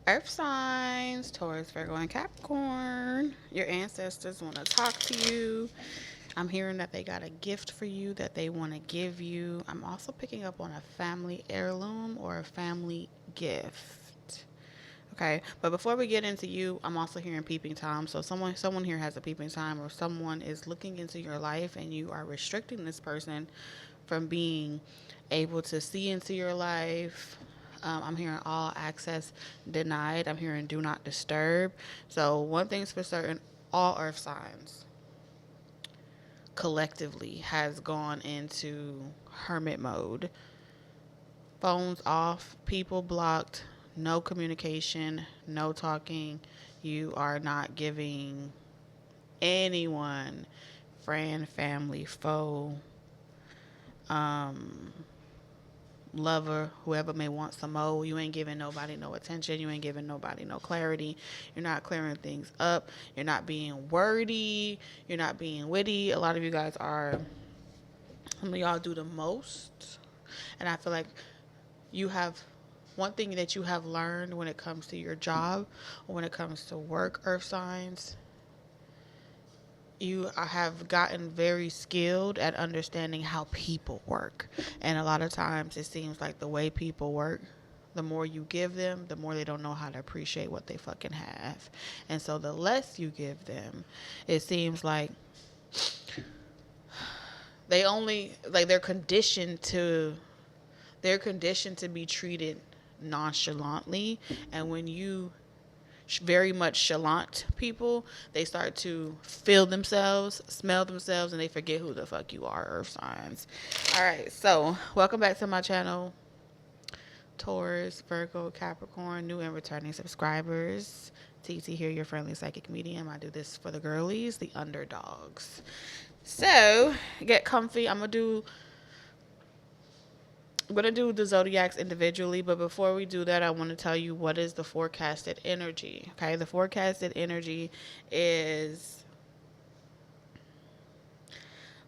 Earth signs, Taurus, Virgo, and Capricorn. Your ancestors want to talk to you. I'm hearing that they got a gift for you that they want to give you. I'm also picking up on a family heirloom or a family gift. Okay, but before we get into you, I'm also hearing peeping tom. So someone here has a peeping time, or someone is looking into your life and you are restricting this person from being able to see into your life. I'm hearing all access denied. I'm hearing do not disturb. So one thing's for certain, all earth signs collectively has gone into hermit mode. Phones off, people blocked, no communication, no talking. You are not giving anyone, friend, family, foe, um, lover, whoever may want some more. You ain't giving nobody no attention. You ain't giving nobody no clarity. You're not clearing things up. You're not being wordy. You're not being witty. A lot of you guys are, some of y'all do the most. And I feel like you have one thing that you have learned when it comes to your job or when it comes to work, earth signs, you have gotten very skilled at understanding how people work. And a lot of times it seems like the way people work, the more you give them, the more they don't know how to appreciate what they fucking have. And so the less you give them, it seems like they only, like, they're conditioned to be treated nonchalantly. And when you very much chalant people, they start to feel themselves, smell themselves, and they forget who the fuck you are, earth signs. All right, so welcome back to my channel, Taurus, Virgo, Capricorn, new and returning subscribers. TT here, your friendly psychic medium. I do this for the girlies, the underdogs. So get comfy. I'm gonna do the zodiacs individually, but before we do that, I want to tell you what is the forecasted energy. Okay, the forecasted energy is,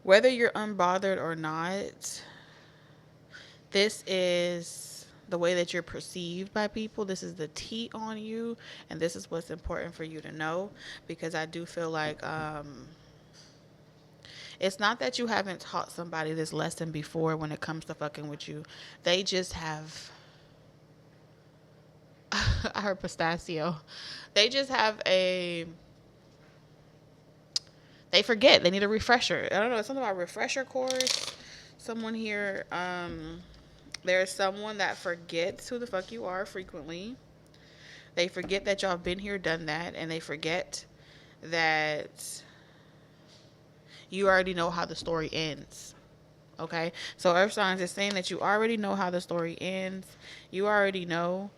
whether you're unbothered or not, this is the way that you're perceived by people. This is the tea on you, and this is what's important for you to know, because I do feel like it's not that you haven't taught somebody this lesson before when it comes to fucking with you. They just have I heard pistachio. They just have they forget. They need a refresher. I don't know. It's something about refresher course. Someone here, there's someone that forgets who the fuck you are frequently. They forget that y'all have been here, done that, and they forget that you already know how the story ends. Okay? So Earth Signs is saying that you already know how the story ends. You already know.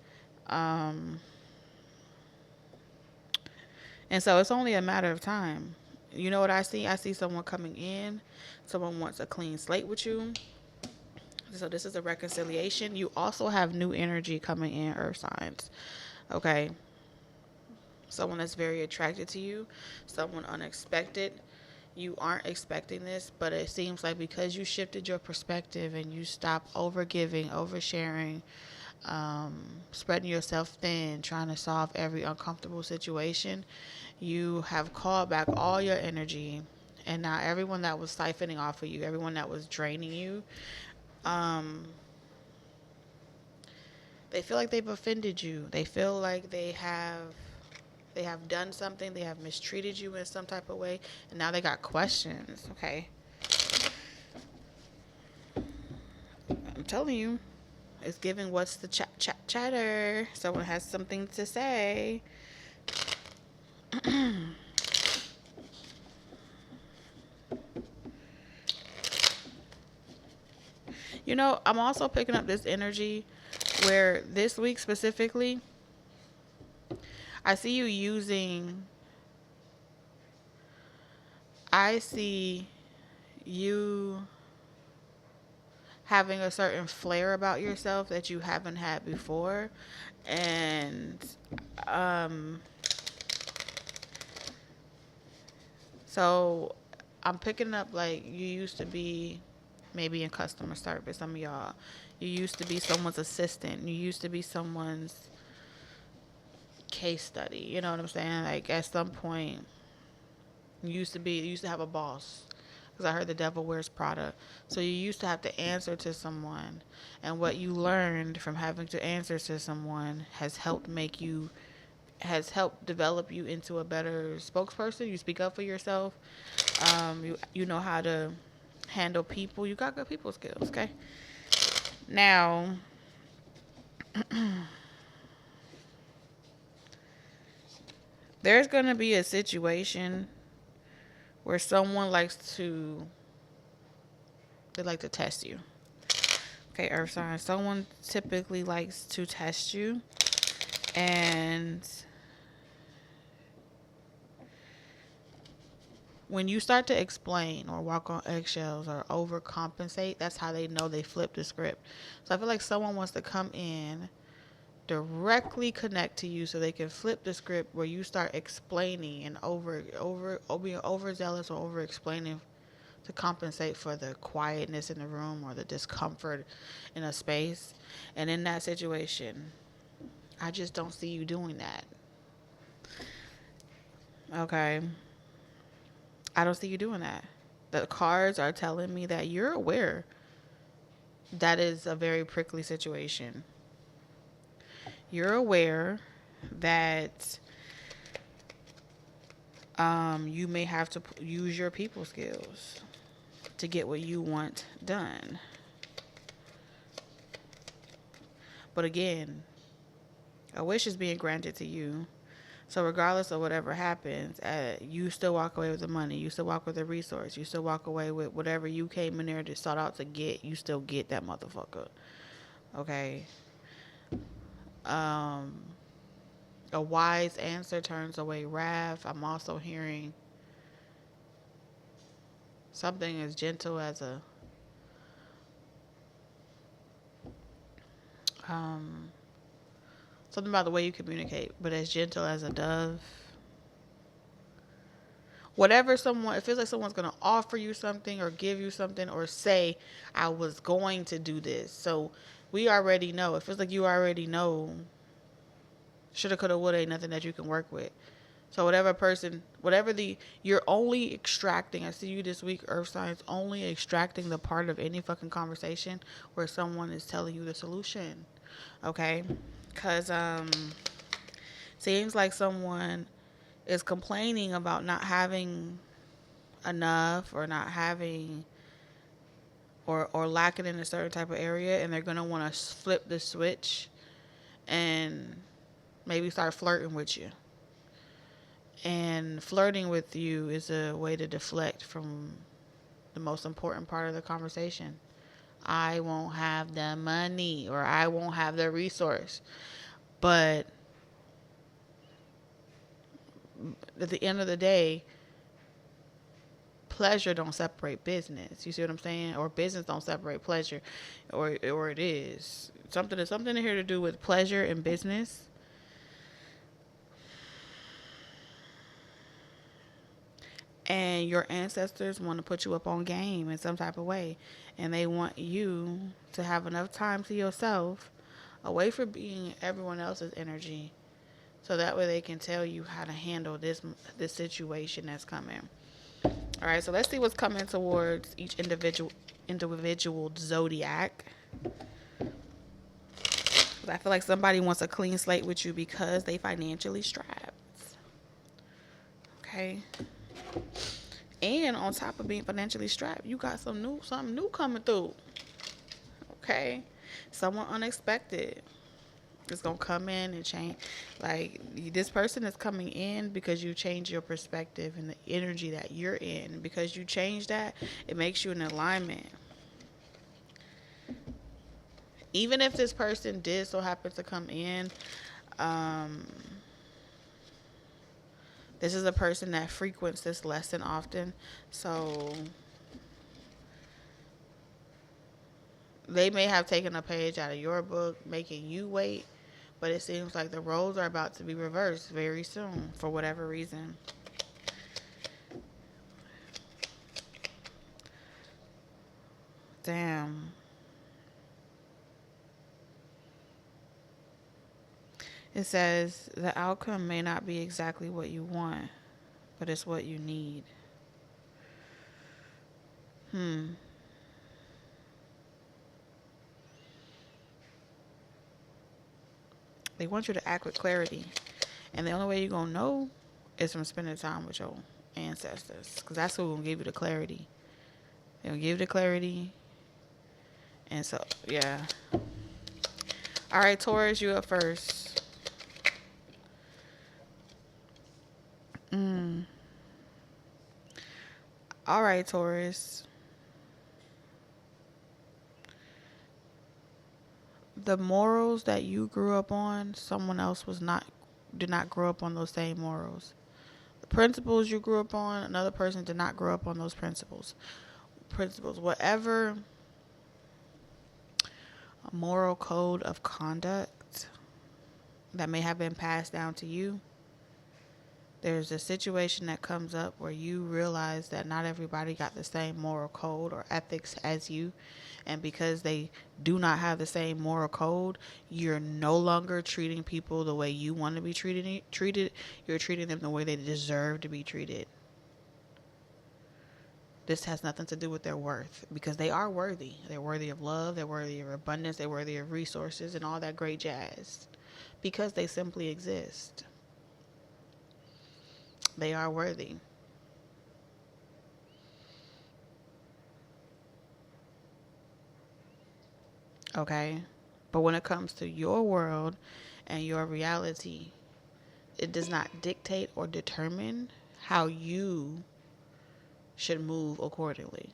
And so it's only a matter of time. You know what I see? I see someone coming in. Someone wants a clean slate with you. So this is a reconciliation. You also have new energy coming in, earth signs. Okay? Someone that's very attracted to you. Someone unexpected. You aren't expecting this, but it seems like because you shifted your perspective and you stopped overgiving, oversharing, spreading yourself thin, trying to solve every uncomfortable situation, you have called back all your energy. And now everyone that was siphoning off of you, everyone that was draining you, they feel like they've offended you. They feel like they have done something. They have mistreated you in some type of way, and now they got questions. Okay, I'm telling you, it's giving what's the chatter. Someone has something to say. You know, I'm also picking up this energy where this week specifically, I see you using, I see you having a certain flair about yourself that you haven't had before. And so I'm picking up like you used to be maybe in customer service. Some of y'all, you used to be someone's assistant. You used to be someone's case study. You know what I'm saying? Like at some point, you used to have a boss. Because I heard the devil wears Prada. So you used to have to answer to someone. And what you learned from having to answer to someone has helped develop you into a better spokesperson. You speak up for yourself. You know how to handle people. You got good people skills, okay? Now, there's going to be a situation where someone they like to test you. Okay, Earth sign. Someone typically likes to test you. And when you start to explain or walk on eggshells or overcompensate, that's how they know they flipped the script. So I feel like someone wants to come in, directly connect to you so they can flip the script where you start explaining and being overzealous or over explaining to compensate for the quietness in the room or the discomfort in a space. And in that situation, I just don't see you doing that. Okay. I don't see you doing that. The cards are telling me that you're aware that is a very prickly situation. You're aware that you may have to use your people skills to get what you want done. But again, a wish is being granted to you. So regardless of whatever happens, you still walk away with the money. You still walk with the resource. You still walk away with whatever you came in there to sought out to get. You still get that motherfucker. Okay? A wise answer turns away wrath. I'm also hearing something as gentle as a something about the way you communicate, but as gentle as a dove. It feels like someone's going to offer you something or give you something or say, I was going to do this. So we already know. It feels like you already know. Shoulda, coulda, woulda, ain't nothing that you can work with. So you're only extracting, I see you this week, Earth signs, only extracting the part of any fucking conversation where someone is telling you the solution. Okay? Because, seems like someone is complaining about not having enough or not having or lacking in a certain type of area, and they're going to want to flip the switch and maybe start flirting with you. And flirting with you is a way to deflect from the most important part of the conversation. I won't have the money or I won't have the resource. But at the end of the day, pleasure don't separate business. You see what I'm saying? Or business don't separate pleasure. Or it is. Something here to do with pleasure and business. And your ancestors want to put you up on game in some type of way. And they want you to have enough time to yourself, away from being everyone else's energy. So that way they can tell you how to handle this situation that's coming. All right, so let's see what's coming towards each individual zodiac. I feel like somebody wants a clean slate with you because they financially strapped. Okay. And on top of being financially strapped, you got something new coming through. Okay. Someone unexpected is going to come in and change. Like, this person is coming in because you change your perspective and the energy that you're in. Because you change that, it makes you in alignment. Even if this person did so happen to come in, this is a person that frequents this lesson often. So they may have taken a page out of your book, making you wait. But it seems like the roles are about to be reversed very soon for whatever reason. Damn. It says the outcome may not be exactly what you want, but it's what you need. They want you to act with clarity. And the only way you're going to know is from spending time with your ancestors. Because that's who will give you the clarity. They'll give you the clarity. And so, yeah. All right, Taurus, you up first. All right, Taurus. The morals that you grew up on, someone else did not grow up on those same morals. The principles you grew up on, another person did not grow up on those principles. Whatever a moral code of conduct that may have been passed down to you, there's a situation that comes up where you realize that not everybody got the same moral code or ethics as you. And because they do not have the same moral code, you're no longer treating people the way you want to be treated. You're treating them the way they deserve to be treated. This has nothing to do with their worth, because they are worthy. They're worthy of love. They're worthy of abundance. They're worthy of resources and all that great jazz, because they simply exist. They are worthy. Okay? But when it comes to your world and your reality, it does not dictate or determine how you should move accordingly.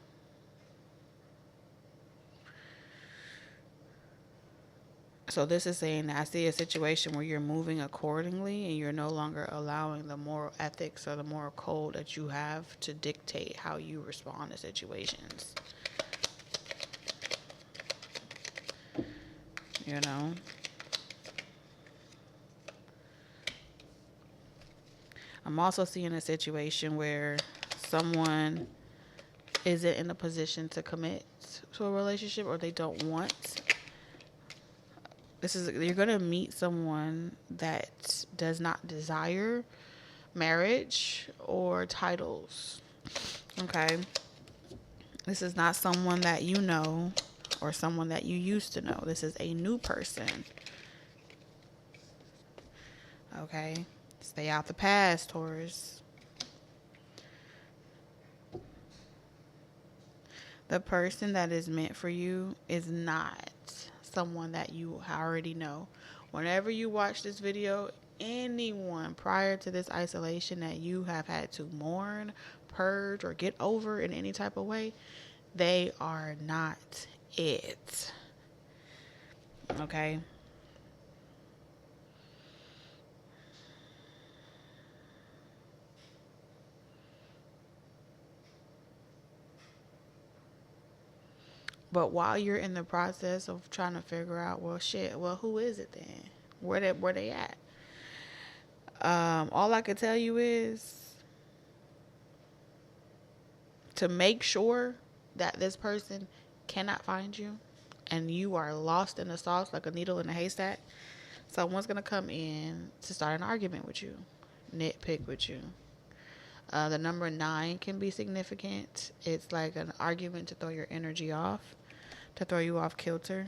So this is saying that I see a situation where you're moving accordingly and you're no longer allowing the moral ethics or the moral code that you have to dictate how you respond to situations. You know? I'm also seeing a situation where someone isn't in a position to commit to a relationship, or they don't want. You're going to meet someone that does not desire marriage or titles. Okay? This is not someone that you know or someone that you used to know. This is a new person. Okay? Stay out the past, Taurus. The person that is meant for you is not someone that you already know. Whenever you watch this video, anyone prior to this isolation that you have had to mourn, purge, or get over in any type of way, they are not it. Okay? But while you're in the process of trying to figure out, who is it then? Where they at? All I can tell you is to make sure that this person cannot find you and you are lost in the sauce like a needle in a haystack. Someone's going to come in to start an argument with you, nitpick with you. The number 9 can be significant. It's like an argument to throw your energy off, to throw you off kilter.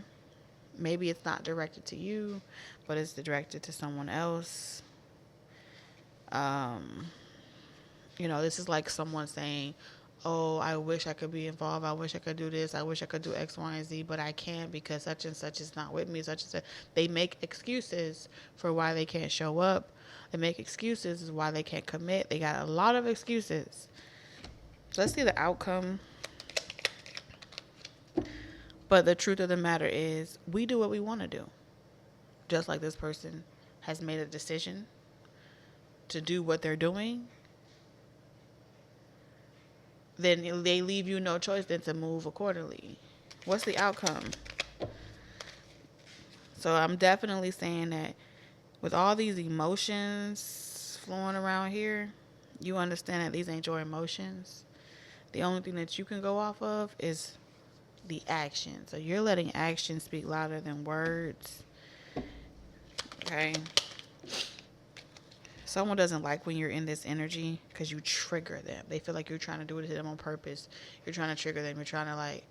Maybe it's not directed to you, but it's directed to someone else. This is like someone saying, oh, I wish I could be involved. I wish I could do this. I wish I could do X, Y, and Z, but I can't because such and such is not with me. Such and such. They make excuses for why they can't show up. They make excuses why they can't commit. They got a lot of excuses. Let's see the outcome. But the truth of the matter is, we do what we want to do. Just like this person has made a decision to do what they're doing, then they leave you no choice than to move accordingly. What's the outcome? So I'm definitely saying that with all these emotions flowing around here, you understand that these ain't your emotions. The only thing that you can go off of is the action. So you're letting action speak louder than words. Okay? Someone doesn't like when you're in this energy because you trigger them. They feel like you're trying to do it to them on purpose. You're trying to trigger them. You're trying to like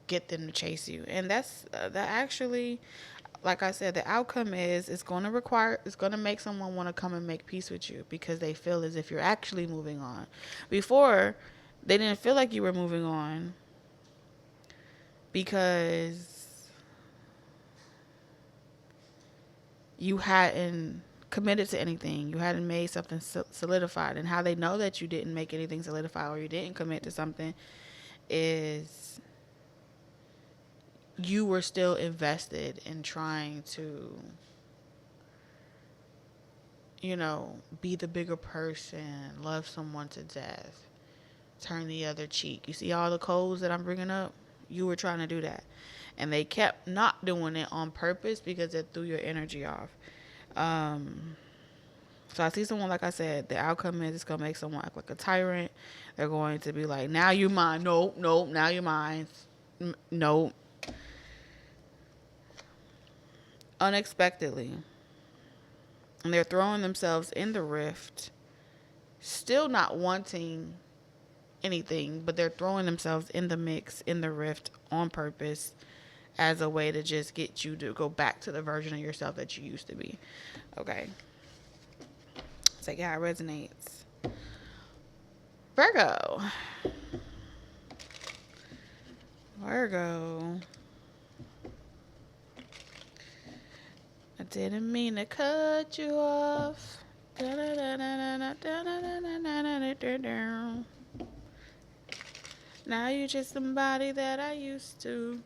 get them to chase you. And that's that actually, like I said, the outcome is it's going to make someone want to come and make peace with you because they feel as if you're actually moving on. Before, they didn't feel like you were moving on because you hadn't committed to anything. You hadn't made something solidified. And how they know that you didn't make anything solidified or you didn't commit to something is you were still invested in trying to, you know, be the bigger person, love someone to death, turn the other cheek. You see all the codes that I'm bringing up? You were trying to do that. And they kept not doing it on purpose because it threw your energy off. So I see someone, like I said, the outcome is it's going to make someone act like a tyrant. They're going to be like, now you're mine. Nope, now you're mine. Nope. Unexpectedly. And they're throwing themselves in the rift, still not wanting anything, but they're throwing themselves in the mix, in the rift on purpose as a way to just get you to go back to the version of yourself that you used to be. Okay. So yeah, it resonates. Virgo. I didn't mean to cut you off. Now you're just somebody that I used to.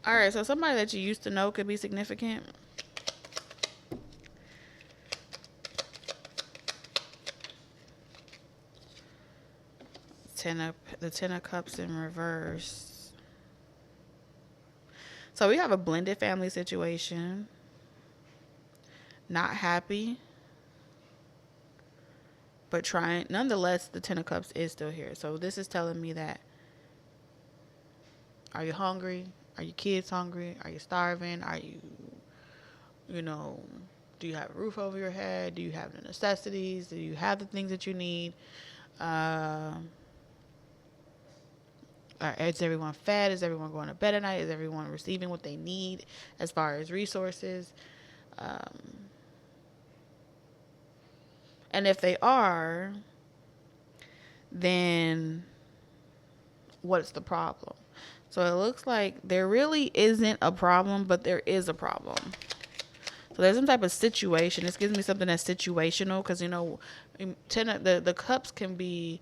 Alright, so somebody that you used to know could be significant. The Ten of Cups in reverse. So we have a blended family situation. Not happy. But trying. Nonetheless, the Ten of Cups is still here. So this is telling me that, are you hungry? Are your kids hungry? Are you starving? Are you, do you have a roof over your head? Do you have the necessities? Do you have the things that you need? Is everyone fed? Is everyone going to bed at night? Is everyone receiving what they need as far as resources? And if they are, then what's the problem? So it looks like there really isn't a problem, but there is a problem. So there's some type of situation. This gives me something that's situational because, the cups can be,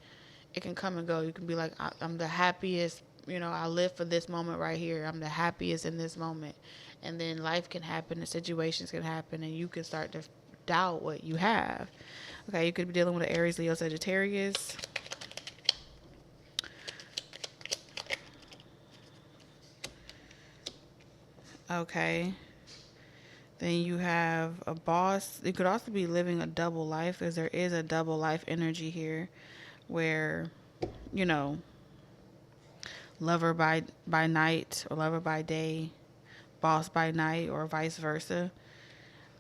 it can come and go. You can be like, I'm the happiest, I live for this moment right here. I'm the happiest in this moment. And then life can happen, the situations can happen, and you can start to doubt what you have. Okay, you could be dealing with an Aries, Leo, Sagittarius. Okay. Then you have a boss. You could also be living a double life, because there is a double life energy here where, lover by night or lover by day, boss by night, or vice versa.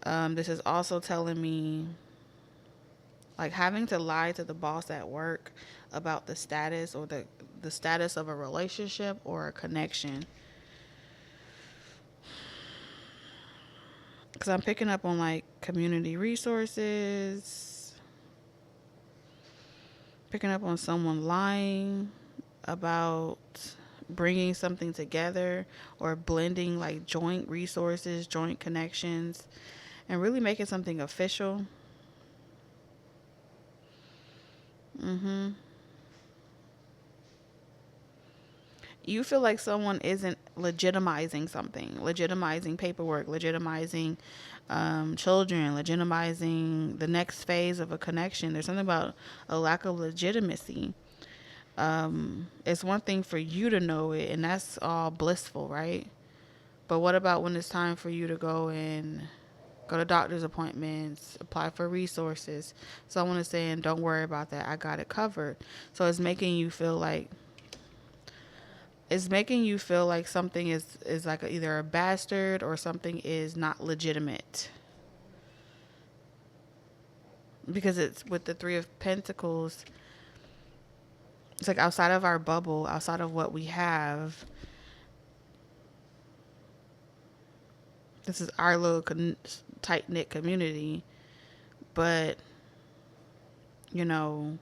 This is also telling me, like, having to lie to the boss at work about the status or the status of a relationship or a connection. Because I'm picking up on, like, community resources. Picking up on someone lying about bringing something together or blending, like, joint resources, joint connections, and really making something official. You feel like someone isn't legitimizing something, legitimizing paperwork, legitimizing children, legitimizing the next phase of a connection. There's something about a lack of legitimacy. It's one thing for you to know it, and that's all blissful, right? But what about when it's time for you to go to doctor's appointments, apply for resources? Someone is saying, don't worry about that, I got it covered. So it's making you feel like something is like either a bastard or something is not legitimate. because it's with the Three of Pentacles. It's like outside of our bubble, outside of what we have. This is our little tight-knit community. But, you know,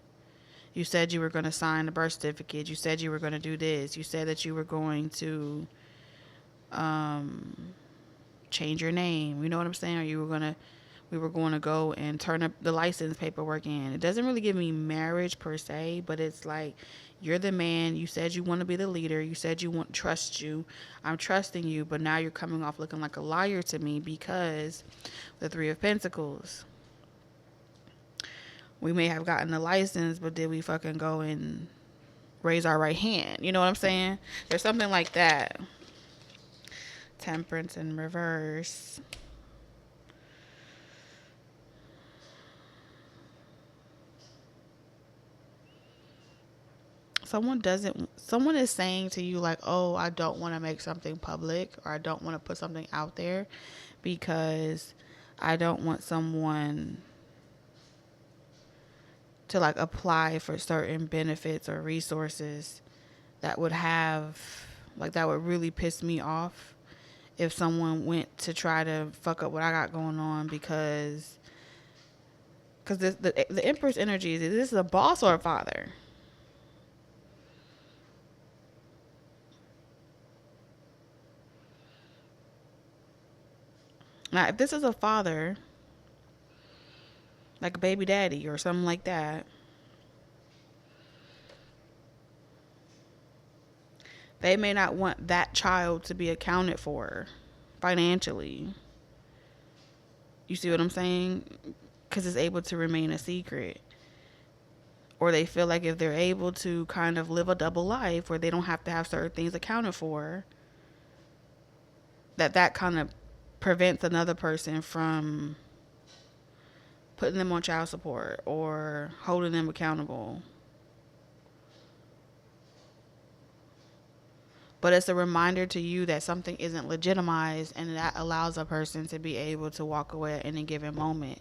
you said you were going to sign the birth certificate. You said you were going to do this. You said that you were going to change your name. You know what I'm saying? Or we were going to go and turn up the license paperwork in. It doesn't really give me marriage per se, but it's like, you're the man. You said you want to be the leader. You said you want trust you. I'm trusting you, but now you're coming off looking like a liar to me because the Three of Pentacles. We may have gotten the license, but did we fucking go and raise our right hand? You know what I'm saying? There's something like that. Temperance in reverse. Someone is saying to you like, oh, I don't want to make something public, or I don't want to put something out there because I don't want someone to like apply for certain benefits or resources that would really piss me off if someone went to try to fuck up what I got going on because the Empress energy is this is a boss or a father. Now, if this is a father, like a baby daddy or something like that, they may not want that child to be accounted for financially. You see what I'm saying? Because it's able to remain a secret. Or they feel like if they're able to kind of live a double life where they don't have to have certain things accounted for, that kind of prevents another person from putting them on child support or holding them accountable. But it's a reminder to you that something isn't legitimized, and that allows a person to be able to walk away at any given moment.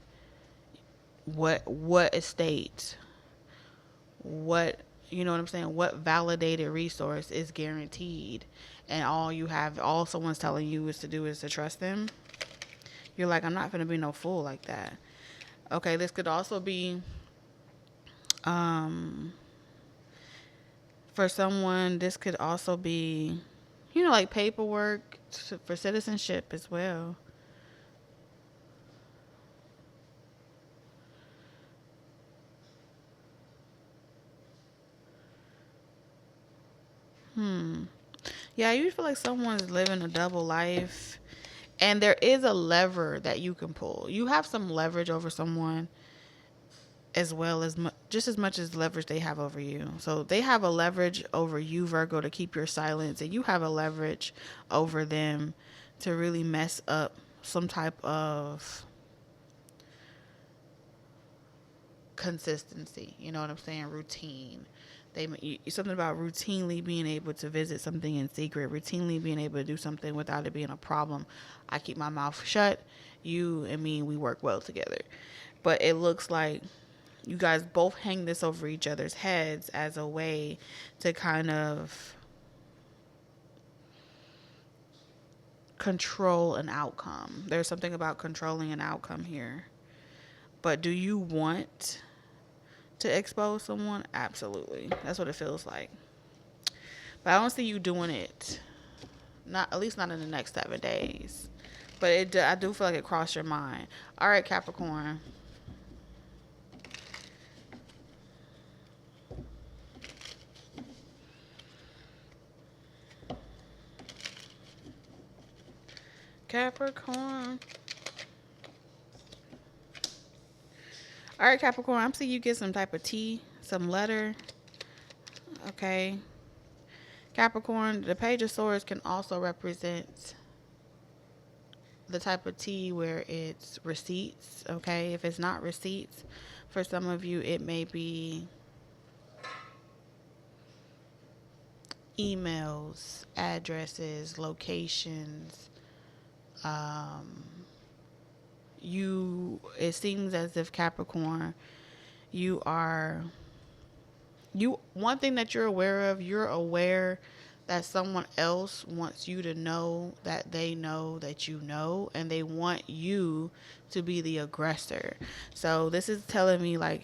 What estate, you know what I'm saying? What validated resource is guaranteed, and all someone's telling you is to trust them. You're like, I'm not going to be no fool like that. Okay, this could also be, for someone, this could also be, like paperwork for citizenship as well. Yeah, you feel like someone's living a double life, and there is a lever that you can pull. You have some leverage over someone as well as just as much as leverage they have over you. So they have a leverage over you, Virgo, to keep your silence, and you have a leverage over them to really mess up some type of consistency. You know what I'm saying? Routine. Something about routinely being able to visit something in secret, routinely being able to do something without it being a problem. I keep my mouth shut. You and me, we work well together. But it looks like you guys both hang this over each other's heads as a way to kind of control an outcome. There's something about controlling an outcome here. But do you want to expose someone? Absolutely. That's what it feels like. But I don't see you doing it. At least not in the next 7 days. But I do feel like it crossed your mind. All right, Capricorn. Capricorn. All right, Capricorn, I'm seeing you get some type of tea, some letter. Okay. Capricorn, the Page of Swords can also represent the type of tea where it's receipts. Okay. If it's not receipts, for some of you, it may be emails, addresses, locations. You it seems as if Capricorn, one thing that you're aware that someone else wants you to know that you know, and they want you to be the aggressor. So this is telling me like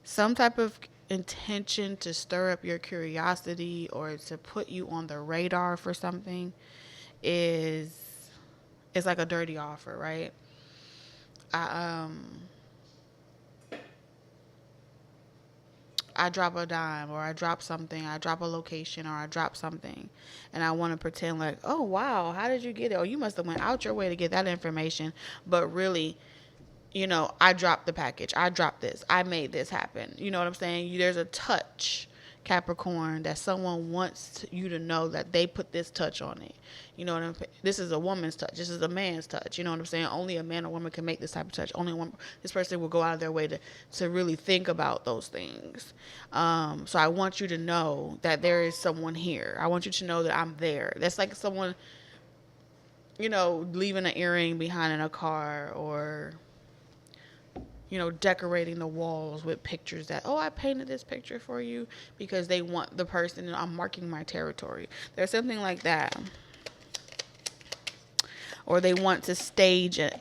some type of intention to stir up your curiosity or to put you on the radar for something is like a dirty offer, right? I drop a dime, or I drop something, I drop a location, or I drop something, and I want to pretend like, oh wow, how did you get it? Or you must have went out your way to get that information, but really, I dropped the package, I dropped this, I made this happen. You know what I'm saying? There's a touch, Capricorn, that someone wants you to know that they put this touch on it. You know what I'm saying? This is a woman's touch. This is a man's touch. You know what I'm saying? Only a man or woman can make this type of touch. This person will go out of their way to really think about those things. So I want you to know that there is someone here. I want you to know that I'm there. That's like someone, leaving an earring behind in a car, or decorating the walls with pictures that, oh, I painted this picture for you, because they want the person, I'm marking my territory. There's something like that. Or they want to stage an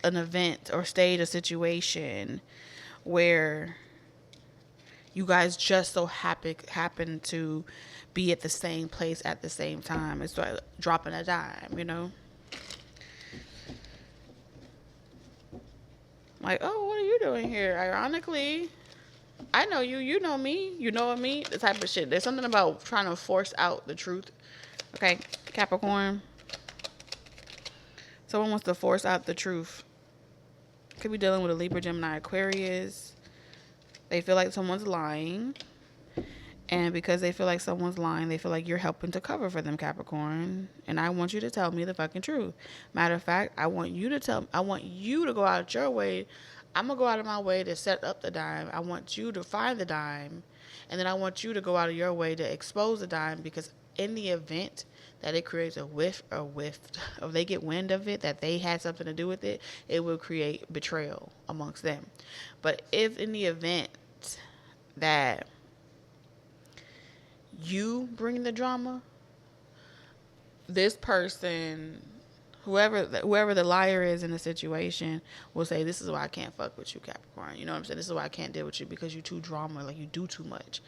event or stage a situation where you guys just so happen to be at the same place at the same time. It's like dropping a dime, Like, oh, what are you doing here? Ironically, I know you, you know me, you know me, the type of shit. There's something about trying to force out the truth. Okay, Capricorn. Someone wants to force out the truth. Could be dealing with a Libra, Gemini, Aquarius. They feel like someone's lying. And because they feel like someone's lying, they feel like you're helping to cover for them, Capricorn. And I want you to tell me the fucking truth. Matter of fact, I want you to go out your way. I'm going to go out of my way to set up the dime. I want you to find the dime. And then I want you to go out of your way to expose the dime, because in the event that it creates a whiff, or they get wind of it, that they had something to do with it, it will create betrayal amongst them. But if in the event that you bring the drama, this person, whoever the liar is in the situation, will say, this is why I can't fuck with you, Capricorn. You know what I'm saying? This is why I can't deal with you, because you too drama, like you do too much.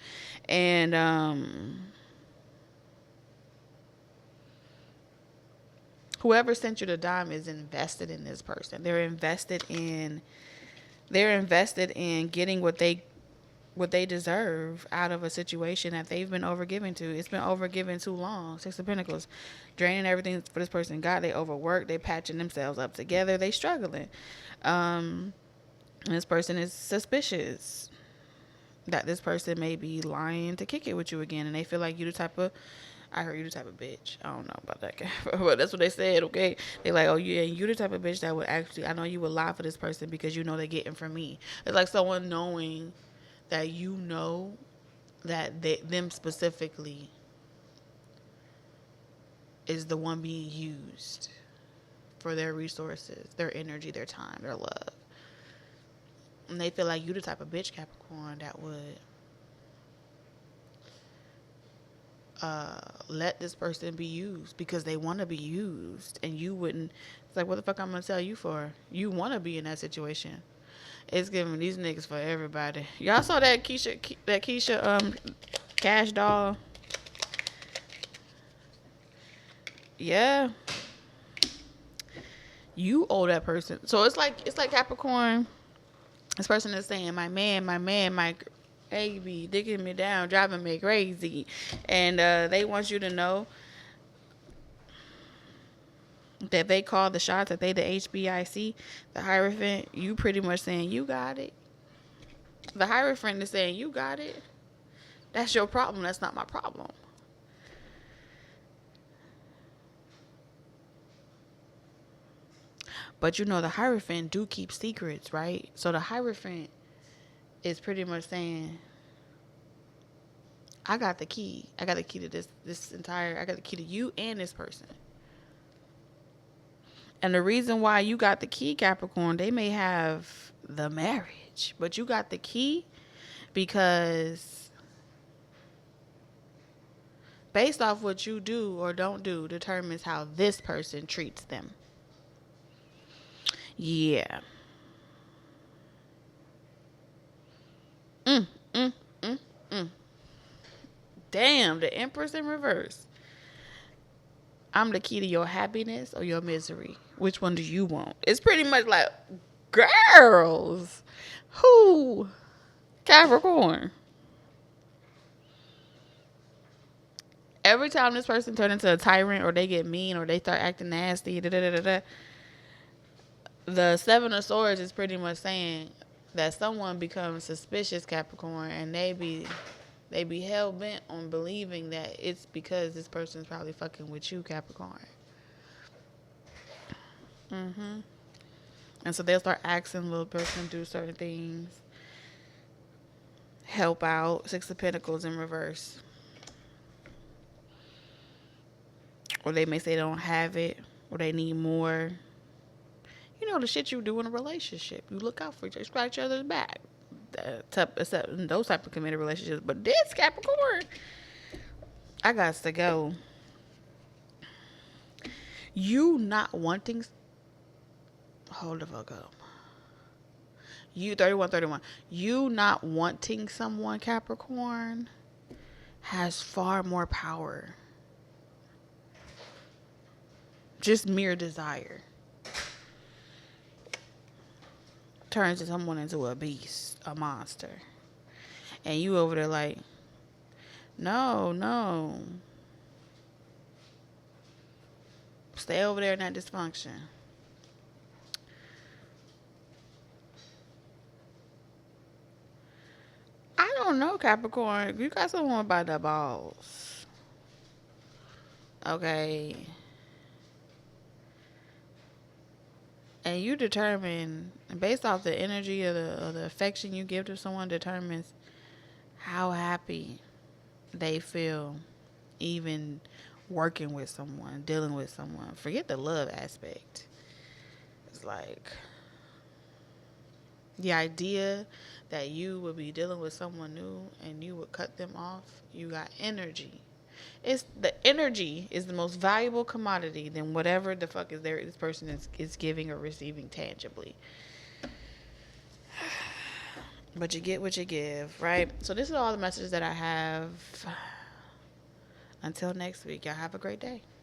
And whoever sent you the dime is invested in this person. They're invested in getting what they deserve out of a situation that they've been overgiven to. It's been overgiven too long. Six of Pentacles, draining everything for this person got. They overworked. They patching themselves up together. They struggling. And this person is suspicious that this person may be lying to kick it with you again, and they feel like you the type of, I heard you the type of bitch. I don't know about that, but that's what they said, okay? They like, oh, yeah, you the type of bitch that would actually, I know you would lie for this person because you know they're getting from me. It's like someone knowing that you know that them specifically is the one being used for their resources, their energy, their time, their love. And they feel like you the type of bitch, Capricorn, that would let this person be used because they want to be used, and you wouldn't. It's like, what the fuck I'm gonna tell you for? You want to be in that situation. It's giving these niggas for everybody. Y'all saw that Keisha Cash doll? Yeah. You owe that person. So it's like Capricorn. This person is saying, my baby, digging me down, driving me crazy. And they want you to know that they call the shots, that they the HBIC, the Hierophant. You pretty much saying, you got it. The Hierophant is saying, you got it. That's your problem. That's not my problem. But you know the Hierophant do keep secrets, right? So the Hierophant is pretty much saying, I got the key. I got the key to I got the key to you and this person. And the reason why you got the key, Capricorn, they may have the marriage, but you got the key because based off what you do or don't do determines how this person treats them. Yeah. Mm, mm, mm, mm. Damn, the Empress in reverse. I'm the key to your happiness or your misery. Which one do you want? It's pretty much like, girls, who? Capricorn. Every time this person turns into a tyrant or they get mean or they start acting nasty, the Seven of Swords is pretty much saying that someone becomes suspicious, Capricorn, and they be hell bent on believing that it's because this person's probably fucking with you, Capricorn. And so they'll start asking the little person to do certain things, help out. Six of Pentacles in reverse. Or they may say they don't have it, or they need more. You know, the shit you do in a relationship. You look out for each other, scratch each other's back. Except in those type of committed relationships. But this Capricorn, I got to go. You not wanting. Hold the fuck up. You 31. You not wanting someone, Capricorn, has far more power. Just mere desire turns someone into a beast, a monster. And you over there like, no. Stay over there in that dysfunction. I don't know, Capricorn. You got someone by the balls. Okay. And you determine, based off the energy of the affection you give to someone, determines how happy they feel even working with someone, dealing with someone. Forget the love aspect. It's like the idea that you would be dealing with someone new and you would cut them off. You got energy. It's the energy is the most valuable commodity than whatever the fuck is there this person is giving or receiving tangibly. But you get what you give, right? So this is all the messages that I have. Until next week, y'all have a great day.